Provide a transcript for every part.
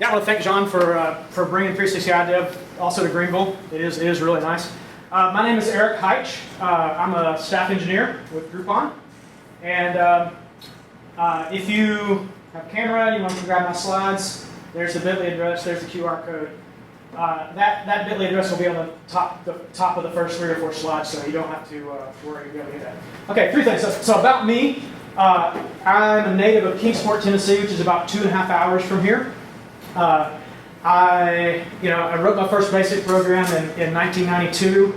Yeah, I want to thank John for bringing 360 iDev also to Greenville. It is really nice. My name is Eric Hyche. I'm a staff engineer with Groupon. And if you have a camera, you want to grab my slides, there's the bit.ly address, there's the QR code. That bit.ly address will be on the top of the first 3 or 4 slides, so you don't have to worry about that. Okay, 3 things. So about me, I'm a native of Kingsport, Tennessee, which is about 2.5 hours from here. I wrote my first basic program in 1992.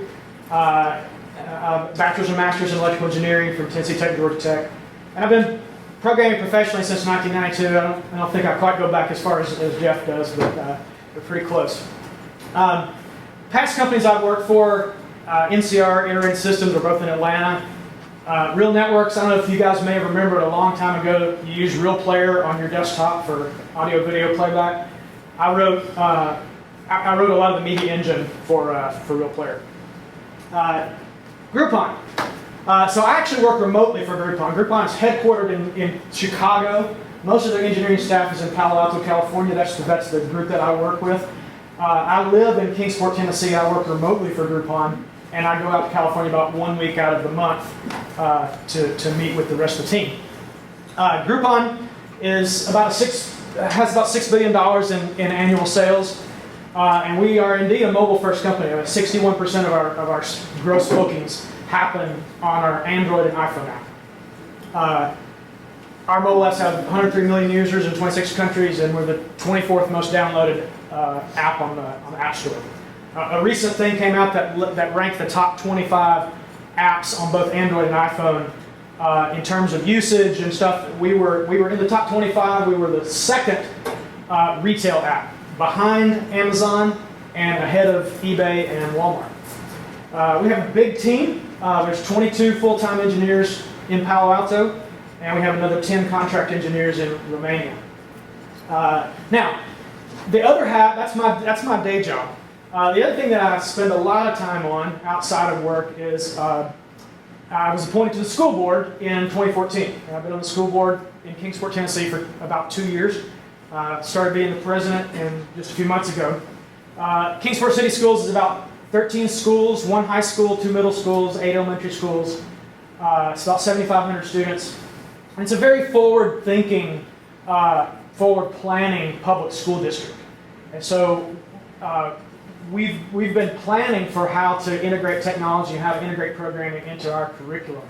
Bachelor's and master's in electrical engineering from Tennessee Tech, Georgia Tech, and I've been programming professionally since 1992. I don't think I quite go back as far as Jeff does, but we're pretty close. Past companies I've worked for, NCR, Integrated Systems, are both in Atlanta. Real Networks, I don't know if you guys may have remembered a long time ago, you used Real Player on your desktop for audio-video playback. I wrote a lot of the media engine for Real Player. Groupon. So I actually work remotely for Groupon. Groupon is headquartered in Chicago. Most of their engineering staff is in Palo Alto, California. That's the group that I work with. I live in Kingsport, Tennessee. I work remotely for Groupon, and I go out to California about 1 week out of the month to meet with the rest of the team. Groupon is has about $6 billion in annual sales, and we are indeed a mobile-first company. 61% of our gross bookings happen on our Android and iPhone app. Our mobile apps have 103 million users in 26 countries, and we're the 24th most downloaded app on the App Store. A recent thing came out that ranked the top 25 apps on both Android and iPhone in terms of usage and stuff. We were in the top 25. We were the second retail app, behind Amazon and ahead of eBay and Walmart. We have a big team. There's 22 full-time engineers in Palo Alto, and we have another 10 contract engineers in Romania. Now, the other half, that's my day job. The other thing that I spend a lot of time on outside of work is I was appointed to the school board in 2014. And I've been on the school board in Kingsport, Tennessee for about 2 years. Started being the president just a few months ago. Kingsport City Schools is about 13 schools, 1 high school, 2 middle schools, 8 elementary schools. It's about 7,500 students. And it's a very forward-thinking, forward-planning public school district. And so we've been planning for how to integrate technology and how to integrate programming into our curriculum.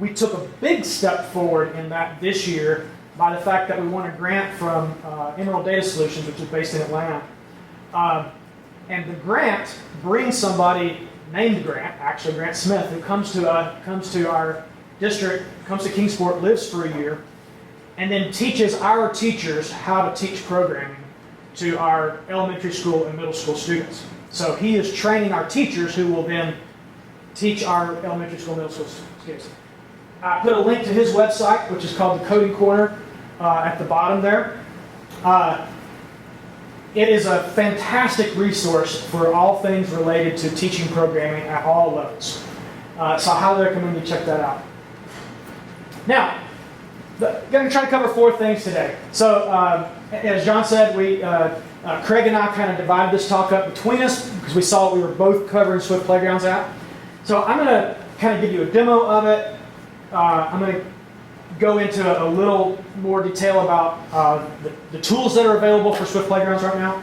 We took a big step forward in that this year by the fact that we won a grant from Emerald Data Solutions, which is based in Atlanta. And the grant brings somebody named Grant, actually Grant Smith, who comes to our district, comes to Kingsport, lives for a year, and then teaches our teachers how to teach programming to our elementary school and middle school students. So he is training our teachers who will then teach our elementary school, middle school kids. I put a link to his website, which is called the Coding Corner, at the bottom there. It is a fantastic resource for all things related to teaching programming at all levels. So I highly recommend you check that out. Now, I'm going to try to cover 4 things today. So, as John said, Craig and I kind of divided this talk up between us because we saw we were both covering Swift Playgrounds app. So I'm going to kind of give you a demo of it. I'm going to go into a little more detail about the tools that are available for Swift Playgrounds right now.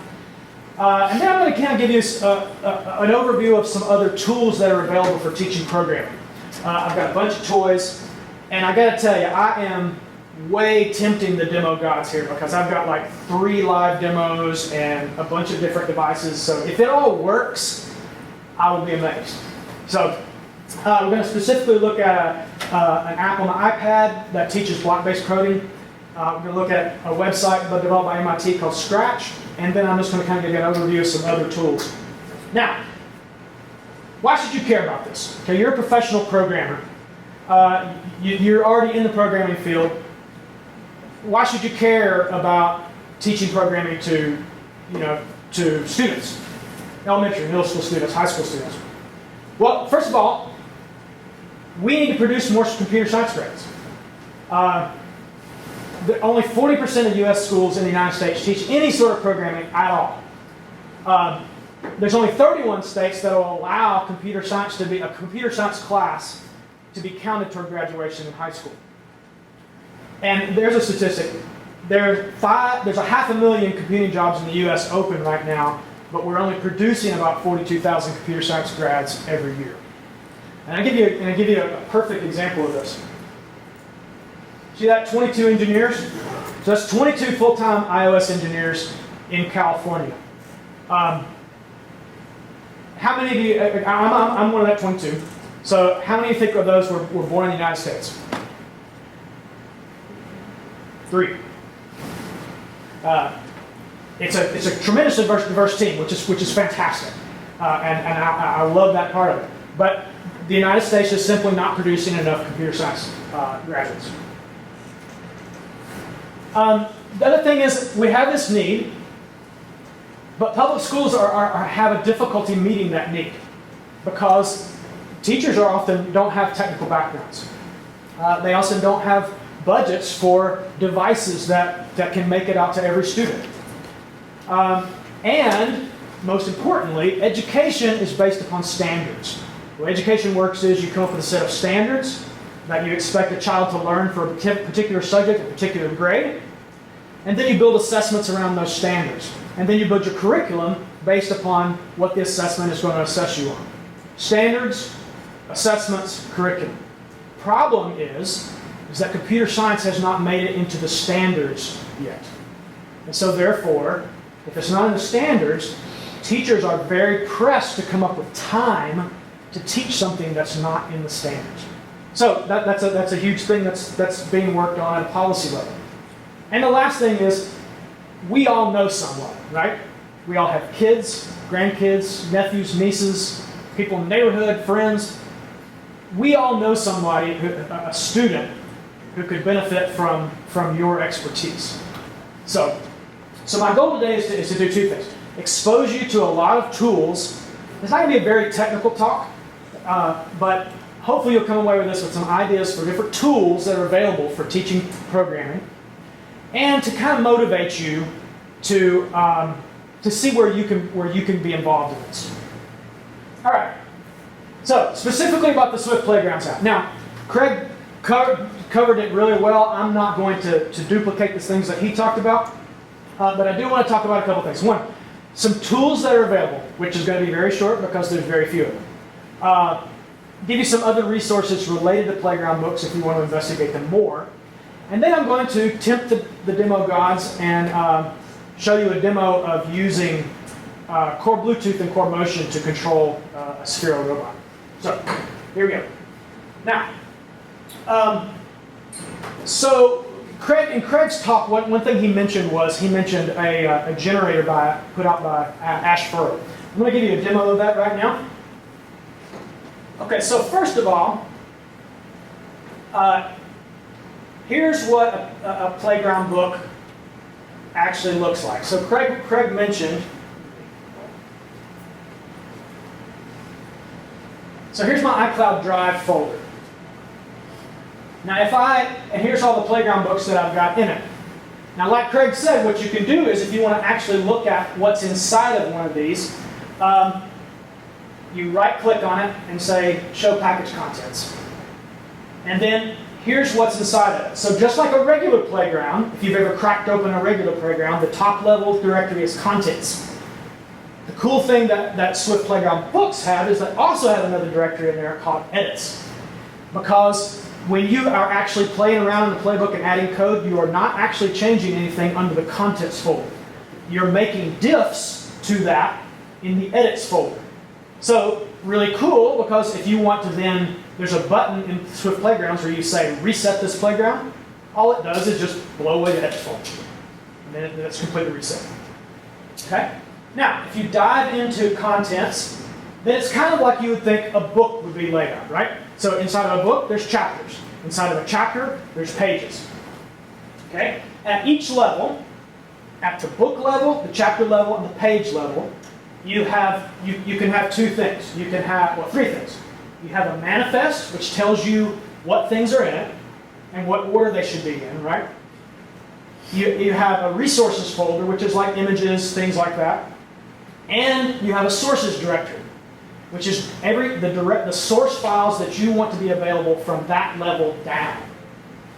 And then I'm going to kind of give you an overview of some other tools that are available for teaching programming. I've got a bunch of toys, and I got to tell you, I am way tempting the demo gods here because I've got like 3 live demos and a bunch of different devices. So if it all works, I will be amazed. So we're going to specifically look at an app on the iPad that teaches block-based coding. We're going to look at a website developed by MIT called Scratch, and then I'm just going to kind of give you an overview of some other tools. Now, why should you care about this? Okay, you're a professional programmer. You're already in the programming field. Why should you care about teaching programming to students, elementary, middle school students, high school students? Well, first of all, we need to produce more computer science grades. only 40% of U.S. schools in the United States teach any sort of programming at all. There's only 31 states that will allow computer science to be a computer science class to be counted toward graduation in high school. And there's a statistic. There's 500,000 computing jobs in the U.S. open right now, but we're only producing about 42,000 computer science grads every year. And I give you a perfect example of this. See that 22 engineers? So that's 22 full-time iOS engineers in California. How many of you? I'm one of that 22. So how many of you think of those were born in the United States? 3. It's a tremendously diverse team, which is fantastic, and I love that part of it. But the United States is simply not producing enough computer science graduates. The other thing is we have this need, but public schools have a difficulty meeting that need because teachers don't have technical backgrounds. They also don't have budgets for devices that can make it out to every student. And most importantly, education is based upon standards. The way education works is you come up with a set of standards that you expect a child to learn for a particular subject, a particular grade, and then you build assessments around those standards. And then you build your curriculum based upon what the assessment is going to assess you on. Standards, assessments, curriculum. Problem is that computer science has not made it into the standards yet. And so therefore, if it's not in the standards, teachers are very pressed to come up with time to teach something that's not in the standards. So that's a huge thing that's being worked on at a policy level. And the last thing is, we all know someone, right? We all have kids, grandkids, nephews, nieces, people in the neighborhood, friends. We all know somebody, a student, who could benefit from your expertise. So my goal today is to do 2 things. Expose you to a lot of tools. It's not going to be a very technical talk, but hopefully you'll come away with this with some ideas for different tools that are available for teaching programming, and to kind of motivate you to see where you can be involved in this. All right. So specifically about the Swift Playgrounds app. Now, Craig covered it really well. I'm not going to duplicate the things that he talked about, but I do want to talk about a couple things. One, some tools that are available, which is going to be very short because there's very few of them. Give you some other resources related to Playground books if you want to investigate them more. And then I'm going to tempt the demo gods and show you a demo of using Core Bluetooth and Core Motion to control a Sphero robot. So, here we go. Now, so in Craig's talk, one thing he mentioned a generator put out by Ash Furrow. I'm going to give you a demo of that right now. Okay, so first of all, here's what a playground book actually looks like. So Craig mentioned. So here's my iCloud Drive folder. Now and here's all the playground books that I've got in it. Now like Craig said, what you can do is if you want to actually look at what's inside of one of these, you right click on it and say show package contents. And then here's what's inside of it. So just like a regular playground, if you've ever cracked open a regular playground, the top level directory is contents. The cool thing that Swift Playground books have is they also have another directory in there called edits. Because when you are actually playing around in the playbook and adding code, you are not actually changing anything under the contents folder. You're making diffs to that in the edits folder. So really cool, because if you want to then, there's a button in Swift Playgrounds where you say reset this playground. All it does is just blow away the edits folder. And then it's completely reset. Okay? Now, if you dive into contents, then it's kind of like you would think a book would be laid out, right? So inside of a book, there's chapters. Inside of a chapter, there's pages. Okay? At each level, at the book level, the chapter level, and the page level, you can have 2 things. You can have, 3 things. You have a manifest, which tells you what things are in it and what order they should be in, right? You have a resources folder, which is like images, things like that. And you have a sources directory, which is the source files that you want to be available from that level down.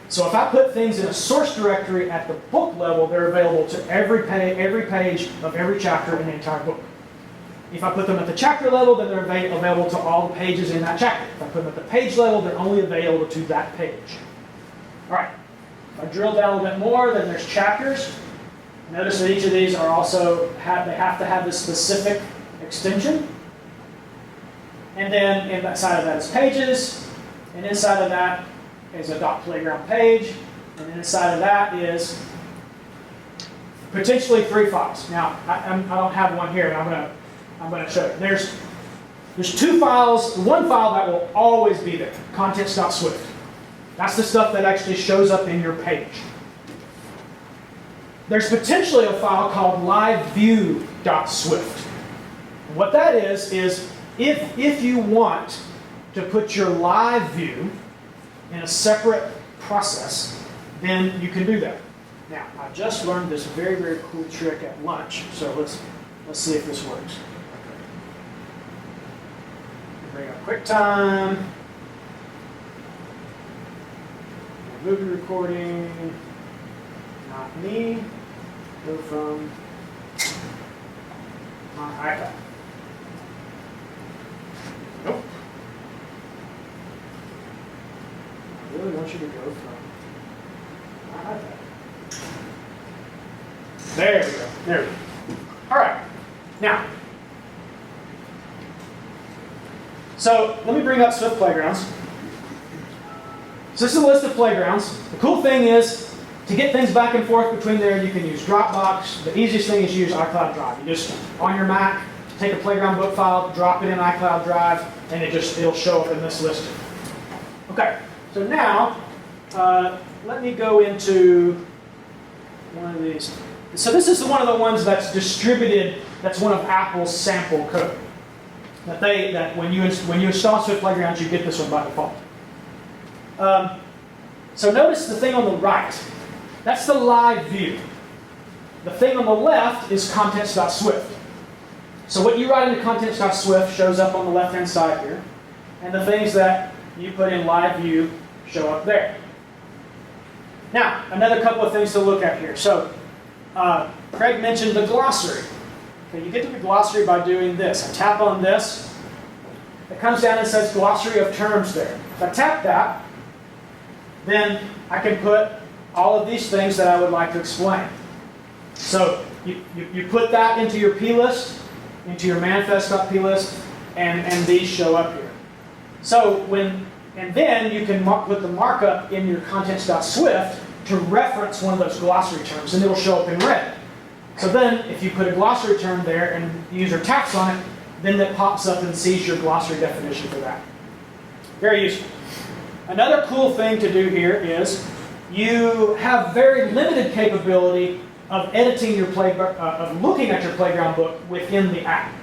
So if I put things in a source directory at the book level, they're available to every page of every chapter in the entire book. If I put them at the chapter level, then they're available to all the pages in that chapter. If I put them at the page level, they're only available to that page. All right. If I drill down a little bit more, then there's chapters. Notice that each of these are also they have to have this specific extension. And then inside of that is pages, and inside of that is a .playground page, and then inside of that is potentially 3 files. Now I don't have one here, and I'm going to show you. There's 2 files. One file that will always be there, contents.swift. That's the stuff that actually shows up in your page. There's potentially a file called liveview.swift. And what that is if you want to put your live view in a separate process, then you can do that. Now, I just learned this very, very cool trick at lunch, so let's see if this works. Bring up QuickTime. Movie recording. Not me. Go from my iPad. Nope. I really want you to go from my iPad. There we go. There we go. All right. Now, so let me bring up Swift Playgrounds. So this is a list of playgrounds. The cool thing is, to get things back and forth between there, you can use Dropbox. The easiest thing is to use iCloud Drive. You just, on your Mac, take a playground book file, drop it in iCloud Drive, and it'll show up in this list. Okay, so now, let me go into one of these. So this is one of the ones that's distributed, that's one of Apple's sample code. That when you install Swift Playgrounds, you get this one by default. So notice the thing on the right. That's the live view. The thing on the left is contents.swift. So what you write into contents.swift shows up on the left-hand side here. And the things that you put in live view show up there. Now, another couple of things to look at here. So Craig mentioned the glossary. Okay, you get to the glossary by doing this. I tap on this. It comes down and says glossary of terms there. If I tap that, then I can put all of these things that I would like to explain. So you put that into your plist, into your manifest.plist, and these show up here. So and then you can put the markup in your contents.swift to reference one of those glossary terms, and it'll show up in red. So then, if you put a glossary term there and the user taps on it, then it pops up and sees your glossary definition for that. Very useful. Another cool thing to do here is you have very limited capability of editing your of looking at your playground book within the app.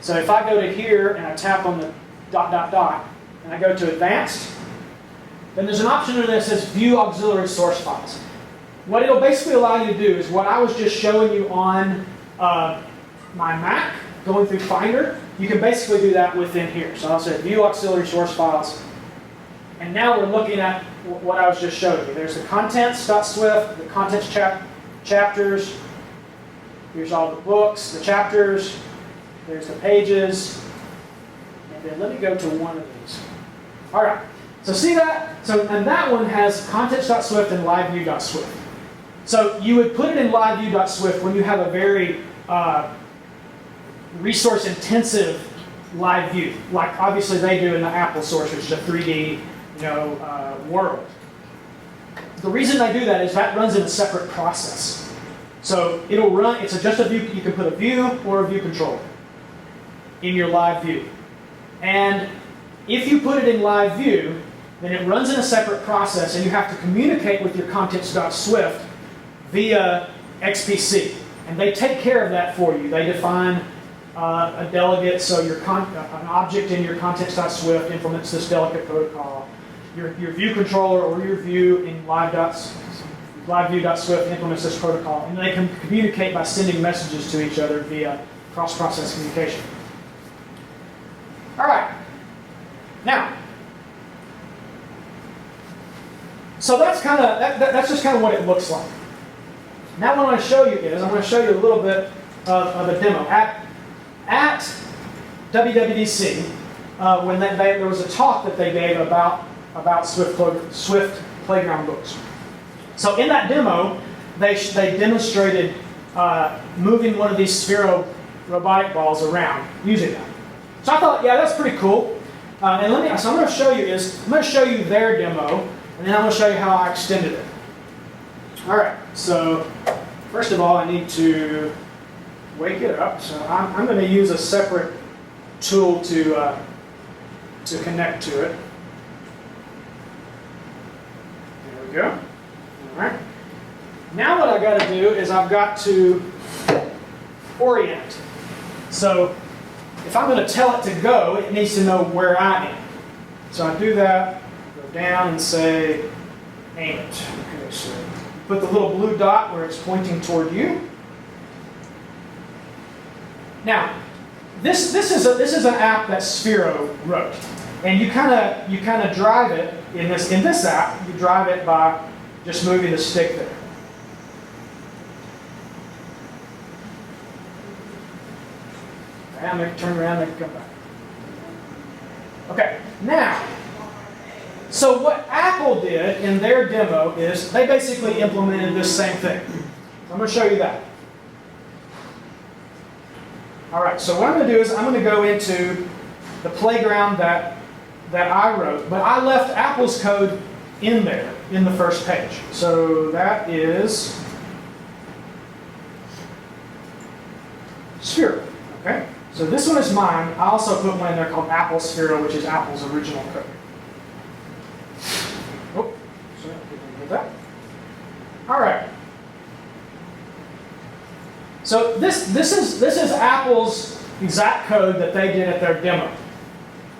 So if I go to here and I tap on the ... and I go to advanced, then there's an option there that says view auxiliary source files. What it'll basically allow you to do is what I was just showing you on my Mac, going through Finder, you can basically do that within here. So I'll say view auxiliary source files. And now we're looking at what I was just showing you. There's the contents.swift, the contents chapters. Here's all the books, the chapters. There's the pages. And then let me go to one of these. All right. So see that? And that one has contents.swift and liveview.swift. So you would put it in liveview.swift when you have a very resource-intensive live view, like obviously they do in the Apple source, which is a 3D world. The reason they do that is that runs in a separate process. So it'll run, it's just a view, you can put a view or a view controller in your live view. And if you put it in live view, then it runs in a separate process and you have to communicate with your contents.swift via XPC. And they take care of that for you. They define a delegate, so an object in your contents.swift implements this delegate protocol. Your view controller or your view in LiveView.swift implements this protocol, and they can communicate by sending messages to each other via cross-process communication. All right. Now, so that's kind of that's just kind of what it looks like. Now, what I want to show you is I'm going to show you a little bit of a demo at WWDC. When there was a talk that they gave about Swift Playground books. So in that demo, they demonstrated moving one of these Sphero robotic balls around using that. So I thought, yeah, that's pretty cool. So I'm going to show you their demo, and then I'm going to show you how I extended it. All right. So first of all, I need to wake it up. So I'm going to use a separate tool to connect to it. There we go. All right. Now what I've got to do is I've got to orient it. So if I'm going to tell it to go, it needs to know where I am. So I do that, go down and say aim it. Okay, so put the little blue dot where it's pointing toward you. Now, this is an app that Sphero wrote, and you kind of drive it in this app. You drive it by just moving the stick there. Okay, I'm going to turn around and come back. Okay, now, so what Apple did in their demo is they basically implemented this same thing. So I'm going to show you that. All right, so what I'm going to do is I'm going to go into the playground that I wrote, but I left Apple's code in there in the first page. So that is Sphero. Okay, so this one is mine. I also put one in there called Apple Sphero, which is Apple's original code. Oh, sorry, didn't get that. All right. So this is Apple's exact code that they did at their demo.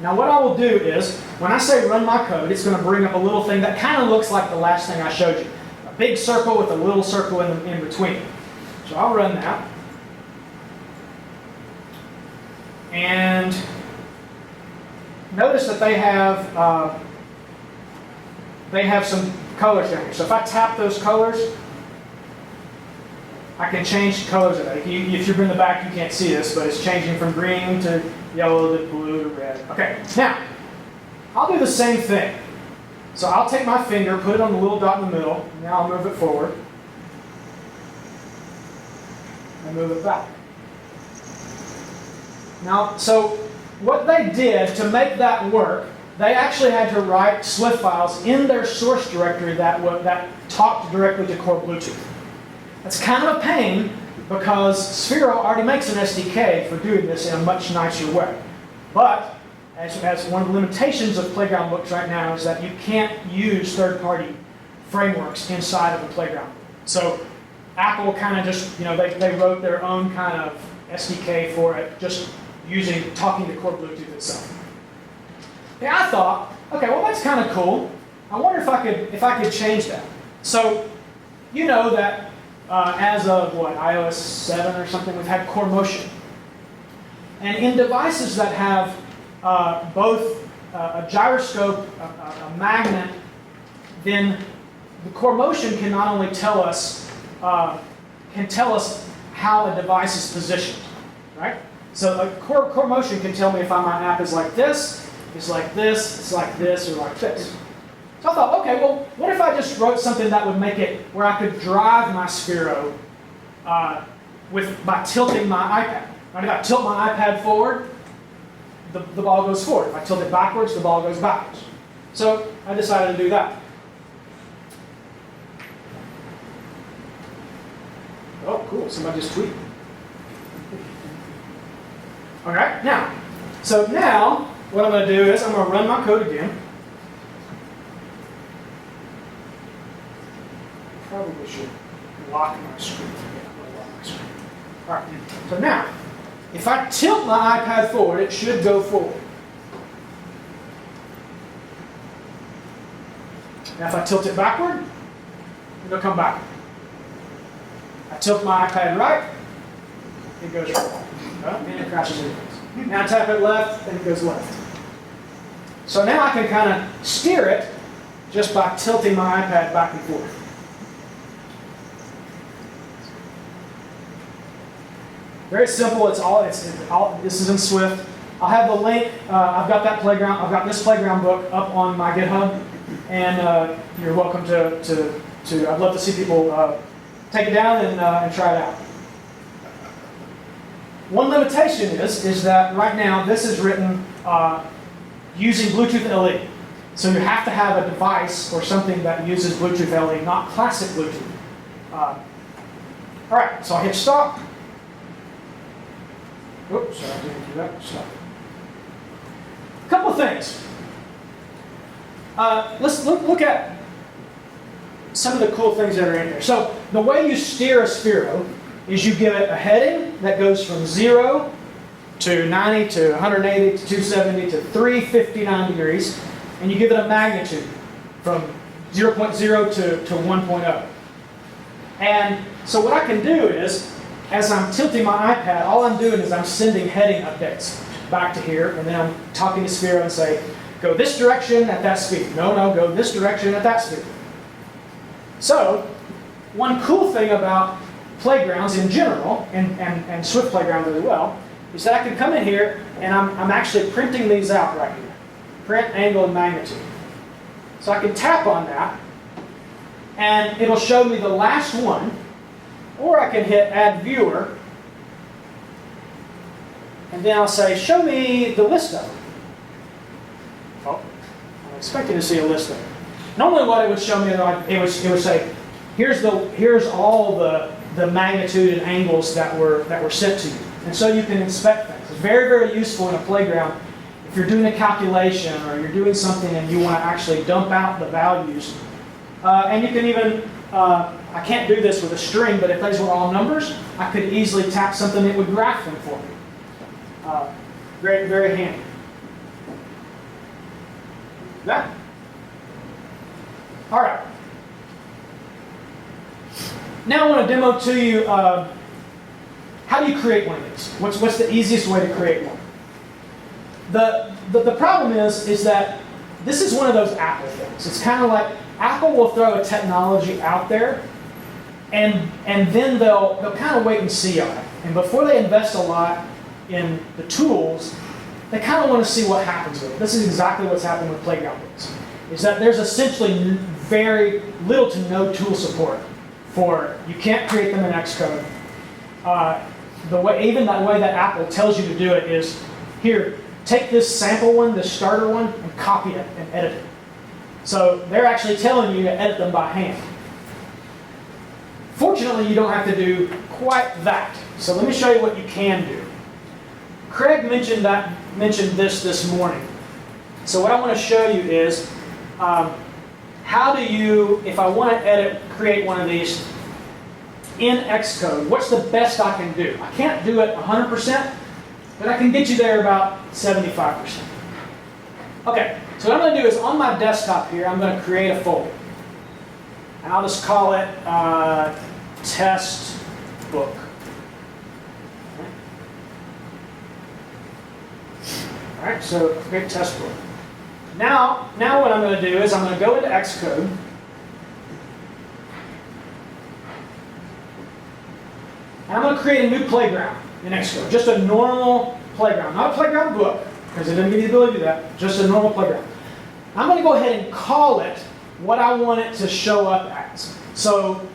Now what I will do is, when I say run my code, it's going to bring up a little thing that kind of looks like the last thing I showed you. A big circle with a little circle in between. So I'll run that. And notice that they have some colors down here. So if I tap those colors, I can change the colors of it. If you're in the back, you can't see this, but it's changing from green to yellow to blue to red. Okay, now, I'll do the same thing. So I'll take my finger, put it on the little dot in the middle, and now I'll move it forward. And move it back. Now, so what they did to make that work, they actually had to write Swift files in their source directory that talked directly to core Bluetooth. That's kind of a pain because Sphero already makes an SDK for doing this in a much nicer way. But as one of the limitations of Playground books right now is that you can't use third-party frameworks inside of a Playground book. So Apple kind of just, they wrote their own kind of SDK for it, just talking to core Bluetooth itself. Yeah, I thought, okay, well that's kind of cool. I wonder if I could change that. So you know that as of iOS 7 or something, we've had core motion. And in devices that have both a gyroscope, a magnet, then the core motion can not only tell us how a device is positioned, right? So a core motion can tell me if my app is like this, it's like this, or like this. So I thought, okay, well, what if I just wrote something that would make it where I could drive my Sphero by tilting my iPad. Right? If I tilt my iPad forward, the ball goes forward. If I tilt it backwards, the ball goes backwards. So I decided to do that. Oh, cool, somebody just tweeted. All right, now what I'm going to do is I'm going to run my code again. Probably should lock my screen. Yeah, I'm going to lock my screen. All right, so now, if I tilt my iPad forward, it should go forward. Now if I tilt it backward, it'll come back. I tilt my iPad right, it goes right. And it crashes anyways. Now I tap it left, and it goes left. So now I can kind of steer it just by tilting my iPad back and forth. Very simple. It's all. This is in Swift. I'll have the link. I've got that playground. I've got this playground book up on my GitHub, and you're welcome to. I'd love to see people take it down and try it out. One limitation is that right now this is written using Bluetooth LE. So you have to have a device or something that uses Bluetooth LE, not classic Bluetooth. All right, so I hit stop. Oops, sorry, I didn't do that. Stop. A couple of things. Let's look at some of the cool things that are in here. So the way you steer a Sphero is you give it a heading that goes from 0 to 90 to 180 to 270 to 359 degrees, and you give it a magnitude from 0.0 to 1.0. And so what I can do is, as I'm tilting my iPad, all I'm doing is I'm sending heading updates back to here, and then I'm talking to Sphero and say, go this direction at that speed. No, go this direction at that speed. So one cool thing about playgrounds in general, and Swift Playground really well, is that I can come in here and I'm actually printing these out right here. Print, angle, and magnitude. So I can tap on that, and it'll show me the last one, or I can hit Add Viewer, and then I'll say, show me the list of them. Oh, I'm expecting to see a list of them. Normally what it would show me, it would say, here's all the magnitude and angles that were sent to you. And so you can inspect things. It's very, very useful in a playground if you're doing a calculation or you're doing something and you want to actually dump out the values. And you can even, I can't do this with a string, but if these were all numbers, I could easily tap something that would graph them for me. Very, very handy. That. All right. Now I want to demo to you how do you create one of these? What's the easiest way to create one? The problem is that this is one of those Apple things. It's kind of like Apple will throw a technology out there, and then they'll kind of wait and see on it. And before they invest a lot in the tools, they kind of want to see what happens with it. This is exactly what's happened with Playground Books. Is that there's essentially very little to no tool support for, you can't create them in Xcode. Even that way that Apple tells you to do it is, here, take this sample one, this starter one, and copy it and edit it. So they're actually telling you to edit them by hand. Fortunately, you don't have to do quite that. So let me show you what you can do. Craig mentioned this morning. So what I want to show you is, how do you, if I want to create one of these in Xcode, what's the best I can do? I can't do it 100%, but I can get you there about 75%. Okay, so what I'm going to do is on my desktop here, I'm going to create a folder. And I'll just call it test book. All right, so create test book. Now what I'm going to do is I'm going to go into Xcode. And I'm going to create a new playground in Xcode. Just a normal playground. Not a playground book, because it doesn't give you the ability to do that. Just a normal playground. I'm going to go ahead and call it what I want it to show up as. So,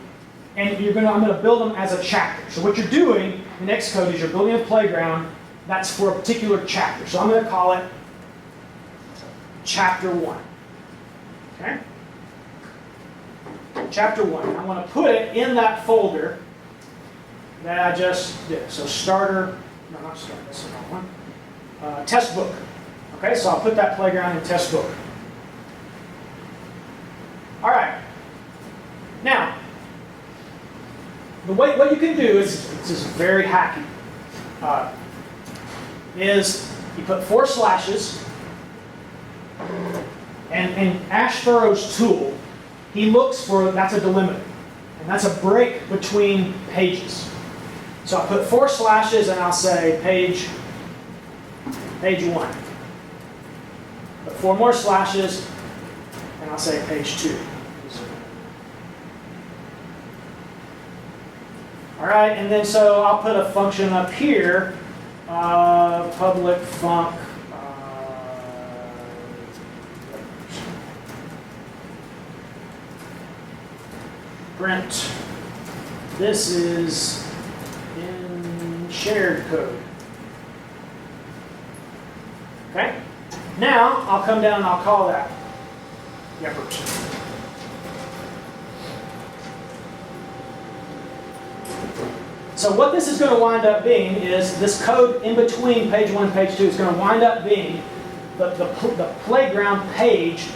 and I'm going to build them as a chapter. So what you're doing in Xcode is you're building a playground that's for a particular chapter. So I'm going to call it Chapter 1. Okay? Chapter 1. I want to put it in that folder that I just did. So starter, no, not starter, that's the wrong one. Test book. Okay, so I'll put that playground in test book. All right. Now, what you can do is, this is very hacky, is you put 4 slashes, and Ash Furrow's tool, he looks for, that's a delimiter. And that's a break between pages. So I put 4 slashes and I'll say page 1. Put 4 more slashes and I'll say page 2. All right, and then so I'll put a function up here, public func. Print. This is in shared code. Okay? Now I'll come down and I'll call that Yepert. So what this is going to wind up being is this code in between page 1 and page 2 is going to wind up being the playground page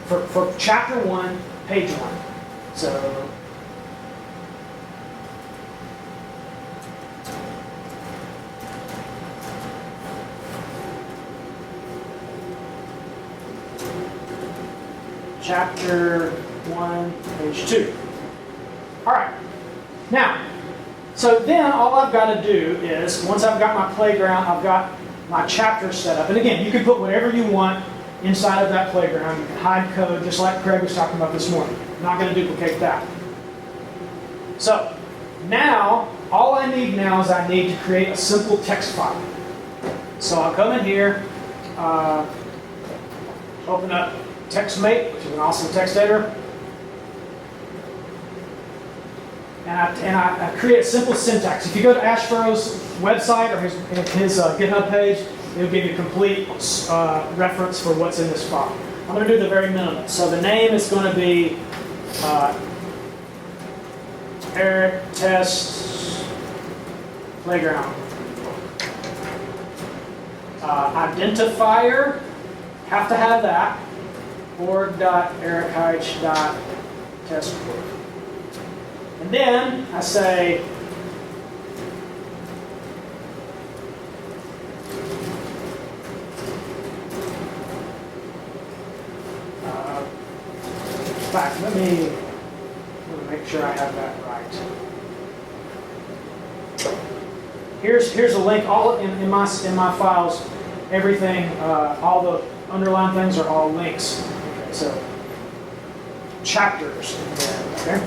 for chapter 1, page 1. So chapter 1, page 2. All right. Now, so then all I've got to do is, once I've got my playground, I've got my chapter set up. And again, you can put whatever you want inside of that playground. You can hide code, just like Craig was talking about this morning. I'm not going to duplicate that. So now, all I need now is I need to create a simple text file. So I'll come in here, open up TextMate, which is an awesome text editor. And I create a simple syntax. If you go to Ashfurrow's website or his GitHub page, it'll give you a complete reference for what's in this file. I'm going to do the very minimum. So the name is going to be Eric Test Playground. Identifier, have to have that. org.erichyche.testbook. And then I say in fact, let me make sure I have that right. Here's a link. All in my files, everything, all the underlined things are all links. Okay, so chapters. Okay.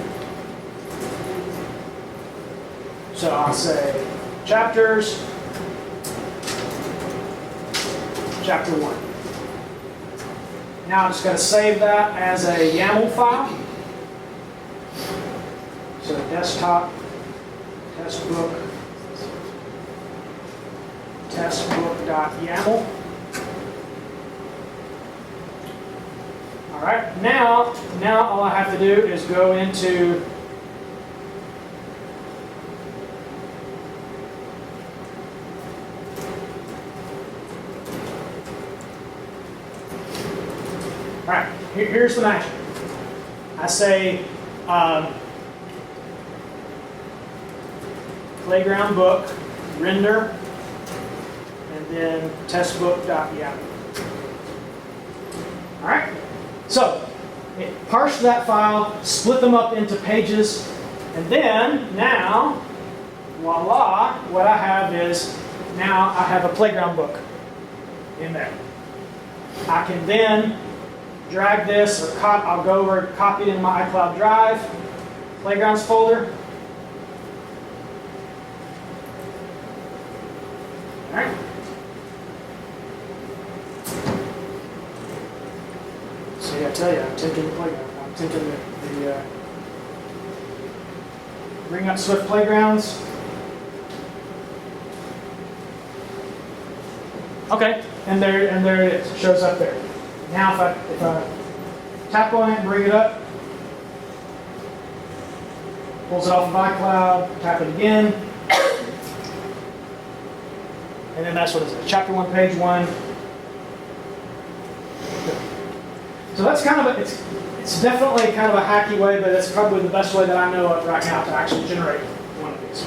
So I'll say chapters, chapter 1. Now I'm just going to save that as a YAML file. So desktop, testbook.yaml. All right, now all I have to do is go into all right, here's the magic. I say playground book, render, and then testbook.yaml. All right, so parse that file, split them up into pages, and then now, voila, what I have is now I have a playground book in there. I can then drag this, or I'll go over and copy it in my iCloud Drive, playgrounds folder. All right. See, I tell you, I'm taking the playground. I'm taking the bring up Swift Playgrounds. Okay, and there it is. It shows up there. Now if I tap on it and bring it up, pulls it off of iCloud, tap it again, and then that's what it is. Chapter 1, page 1. So that's kind of it's definitely kind of a hacky way, but it's probably the best way that I know of right now to actually generate one of these.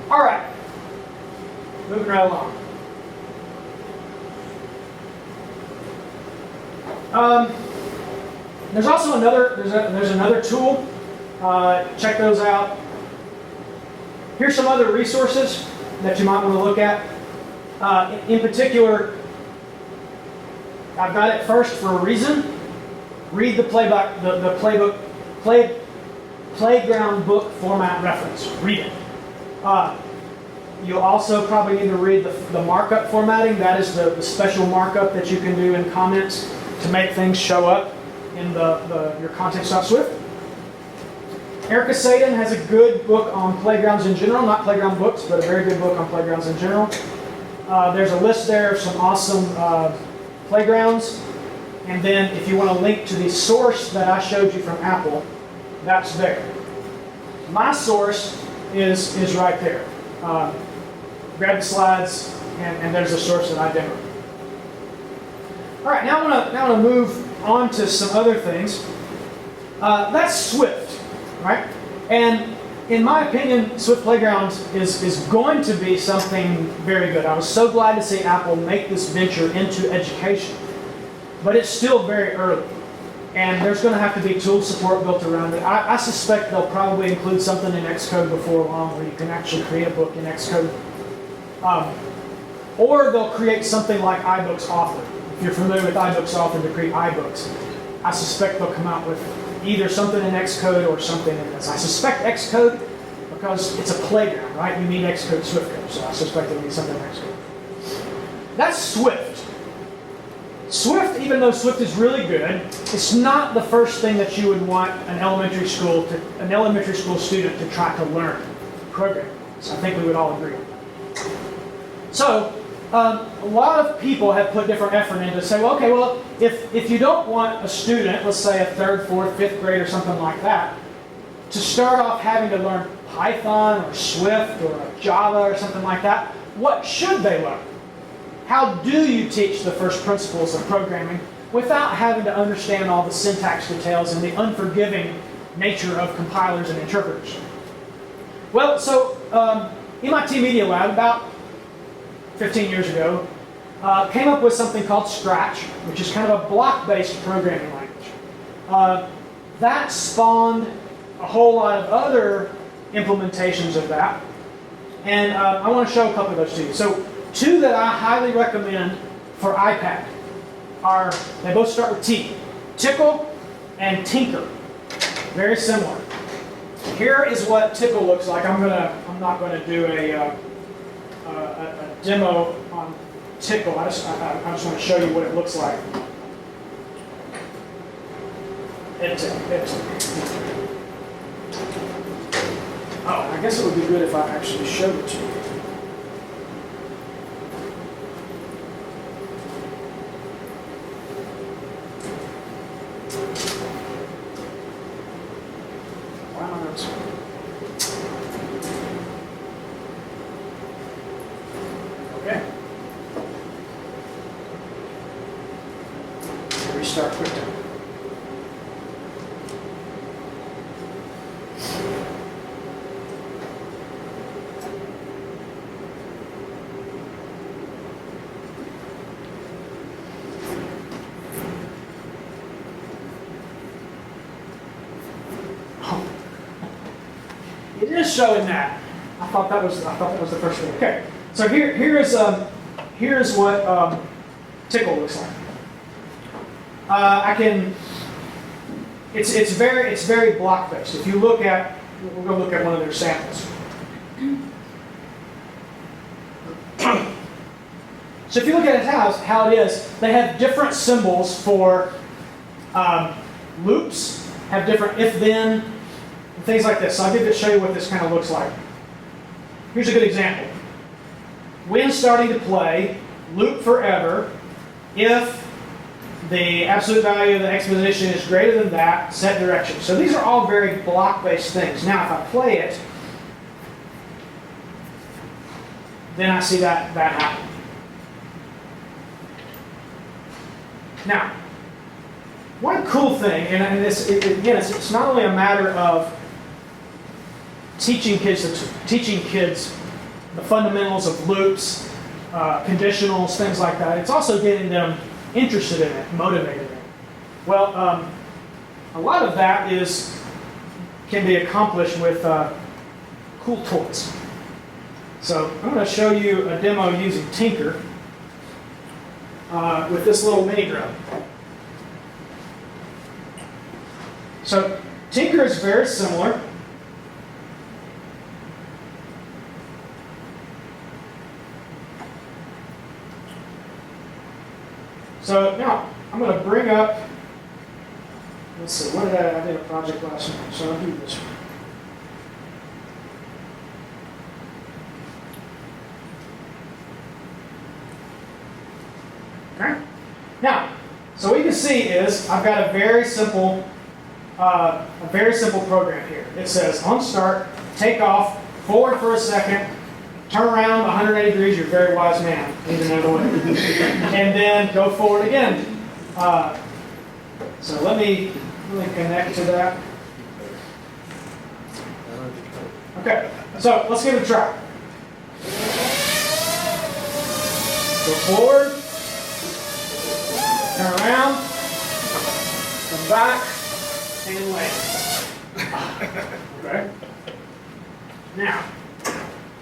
All right, moving right along. There's also another tool Check those out. Here's some other resources that you might want to look at. In particular, I've got it first for a reason. Read the playground book format reference. Read it. You'll also probably need to read the markup formatting. That is the special markup that you can do in comments to make things show up in your context.swift. Erica Sadin has a good book on playgrounds in general, not playground books, but a very good book on playgrounds in general. There's a list there of some awesome playgrounds. And then if you want to link to the source that I showed you from Apple, that's there. My source is right there. Grab the slides, and there's a source that I demoed. All right, now I want to move on to some other things. That's Swift, right? And in my opinion, Swift Playgrounds is going to be something very good. I was so glad to see Apple make this venture into education, but it's still very early. And there's going to have to be tool support built around it. I suspect they'll probably include something in Xcode before long where you can actually create a book in Xcode. Or they'll create something like iBooks Author. If you're familiar with iBooks Author to create iBooks, I suspect they'll come out with either something in Xcode or something in this. I suspect Xcode because it's a playground, right? You need Xcode, Swift code, so I suspect it'll be something in Xcode. That's Swift. Swift, even though Swift is really good, it's not the first thing that you would want an elementary school student to try to learn programming. So I think we would all agree. So a lot of people have put different effort into say, well, okay, well, if you don't want a student, let's say a 3rd, 4th, 5th grade or something like that, to start off having to learn Python or Swift or Java or something like that, what should they learn? How do you teach the first principles of programming without having to understand all the syntax details and the unforgiving nature of compilers and interpreters? Well, so MIT Media Lab, about 15 years ago, came up with something called Scratch, which is kind of a block-based programming language. That spawned a whole lot of other implementations of that, and I want to show a couple of those to you. So, 2 that I highly recommend for iPad they both start with T. Tickle and Tinker. Very similar. Here is what Tickle looks like. I'm not going to do a demo on Tickle. I just want to show you what it looks like. Oh, I guess it would be good if I actually showed it to you. Okay. Restart QuickTime. It is showing that. I thought that was the first thing. Okay, so here's what Tickle looks like. It's very block based. If you look at, we're going to look at one of their samples. So if you look at it how it is, they have different symbols for loops, have different if-then, and things like this. So I'll show you what this kind of looks like. Here's a good example. When starting to play, loop forever, if the absolute value of the x position is greater than that, set direction. So these are all very block-based things. Now if I play it, then I see that happen. Now, one cool thing, and this, again, it's not only a matter of teaching kids the fundamentals of loops, conditionals, things like that. It's also getting them interested in it, motivated in it. Well, a lot of that is can be accomplished with cool toys. So I'm going to show you a demo using Tinker with this little mini drone. So Tinker is very similar. So now I'm going to bring up, let's see, what did I did a project last night, so I'll do this one. Okay. Now, so what you can see is I've got a very simple program here. It says on start, take off, forward for a second, turn around 180 degrees. You're a very wise man, even that way, and then go forward again. So let me connect to that. Okay, so let's give it a try. Go forward, turn around, come back, and land.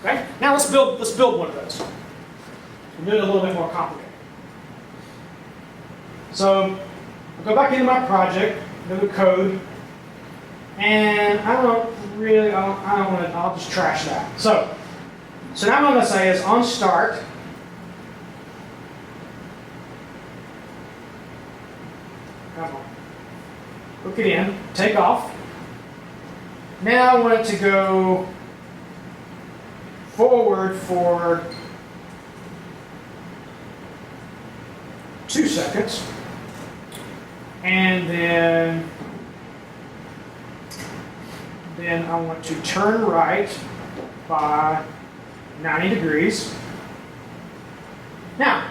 Okay. Now let's build one of those. We'll do it a little bit more complicated. So I'll go back into my project, go to code, and I'll just trash that. So now what I'm going to say is on start, come on, hook it in, take off. Now I want it to go forward for 2 seconds, and then I want to turn right by 90 degrees. Now,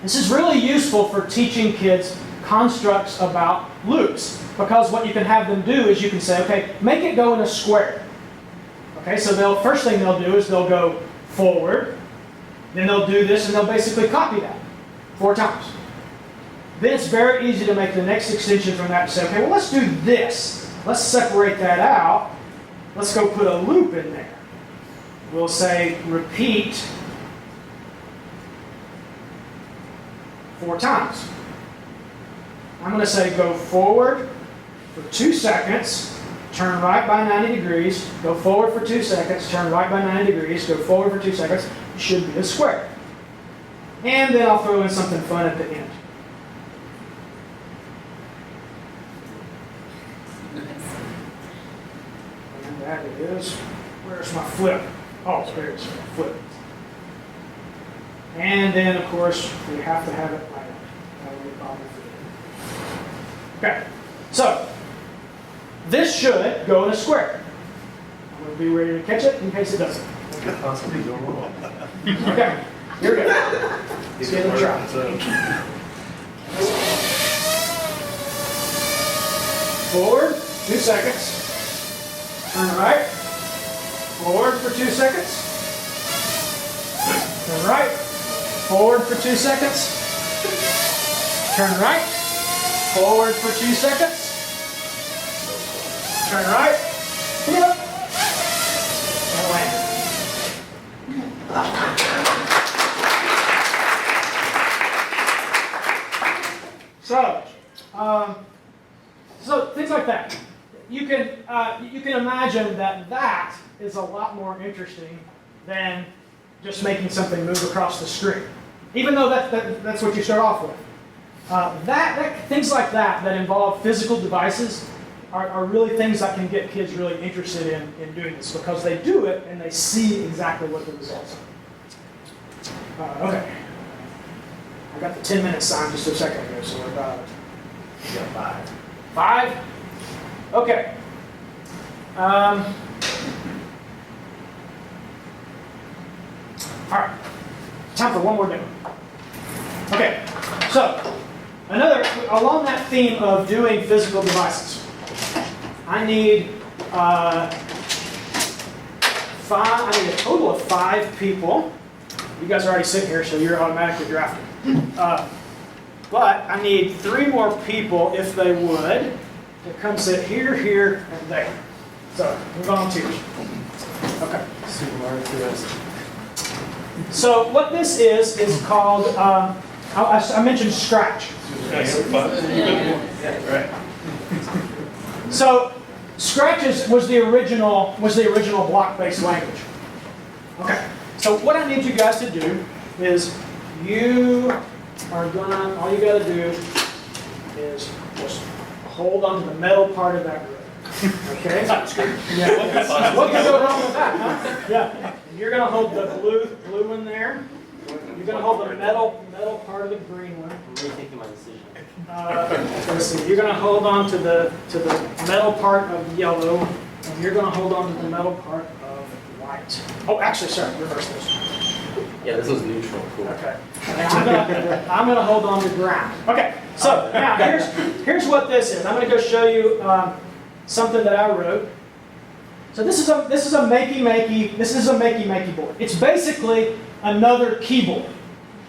this is really useful for teaching kids constructs about loops, because what you can have them do is you can say, okay, make it go in a square. Okay, so first thing they'll do is they'll go forward, then they'll do this, and they'll basically copy that 4 times. Then it's very easy to make the next extension from that and say, okay, well, let's do this. Let's separate that out. Let's go put a loop in there. We'll say repeat 4 times. I'm going to say go forward for 2 seconds, turn right by 90 degrees, go forward for 2 seconds, turn right by 90 degrees, go forward for 2 seconds. It should be a square. And then I'll throw in something fun at the end. And that is, where's my flip? Oh, there it is, flip. And then, of course, we have to have it right up. That'll be a problem. Okay, so this should go in a square. I'm going to be ready to catch it in case it doesn't. Could possibly go wrong. Okay, here we go. Let's give it a try. Forward, 2 seconds. Turn right. Forward for 2 seconds. Turn right. Forward for 2 seconds. Turn right. Forward for 2 seconds. Turn right. Yep. And land. So things like that. You can imagine that is a lot more interesting than just making something move across the screen, even though that's what you start off with. Things like that involve physical devices are really things that can get kids really interested in doing this, because they do it and they see exactly what the results are. Okay. I got the 10-minute sign just a second ago, so we're about 5. 5? Okay. All right. Time for one more demo. Okay. So, along that theme of doing physical devices, I need a total of 5 people. You guys are already sitting here, so you're automatically drafted. But I need 3 more people, if they would, to come sit here, here, and there. So, we're volunteers. Okay. Super Mario 3S. So what this is called, I mentioned Scratch. Right. So Scratch was the original block-based language. Okay. So what I need you guys to do is all you gotta do is just hold on to the metal part of that grid. Okay? Yeah. What can go wrong with that, huh? Yeah. You're gonna hold the blue one there. You're gonna hold the metal part of the green one. I'm rethinking my decision. Let's see. You're gonna hold on to the metal part of yellow, and you're gonna hold on to the metal part of white. Oh, actually, sorry, reverse this. Yeah, this was neutral. Cool. Okay. I'm gonna hold on to ground. Okay. So now here's what this is. I'm gonna go show you something that I wrote. So this is a makey board. It's basically another keyboard.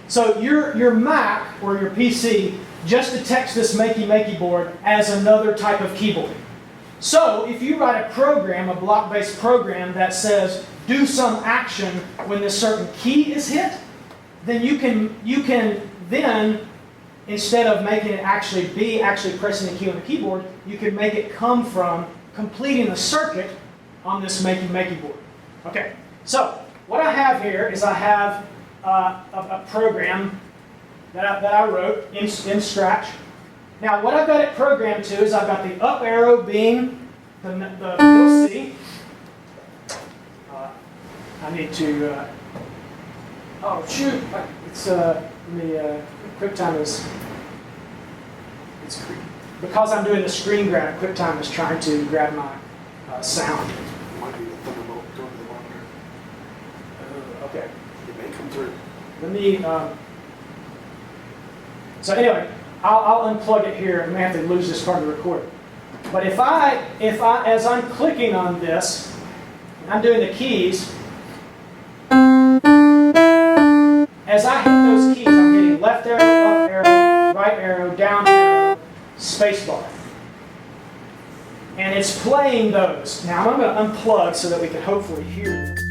So your Mac or your PC just detects this makey board as another type of keyboard. So if you write a program, a block-based program that says do some action when this certain key is hit, then you can then, instead of making it actually pressing the key on the keyboard, you can make it come from completing the circuit on this makey board. Okay, so what I have here is I have a program that I wrote in Scratch. Now what I've got it programmed to is I've got the up arrow being you'll see. I need to. Oh shoot! It's QuickTime is. Because I'm doing the screen grab. QuickTime is trying to grab my sound. Might be the Thunderbolt going to the monitor. Okay. It may come through. Let me. So anyway, I'll unplug it here. I may have to lose this part of the recording. But if I, as I'm clicking on this, I'm doing the keys. As I hit those keys, I'm getting left arrow, up arrow, right arrow, down arrow, space bar. And it's playing those. Now I'm going to unplug so that we can hopefully hear this.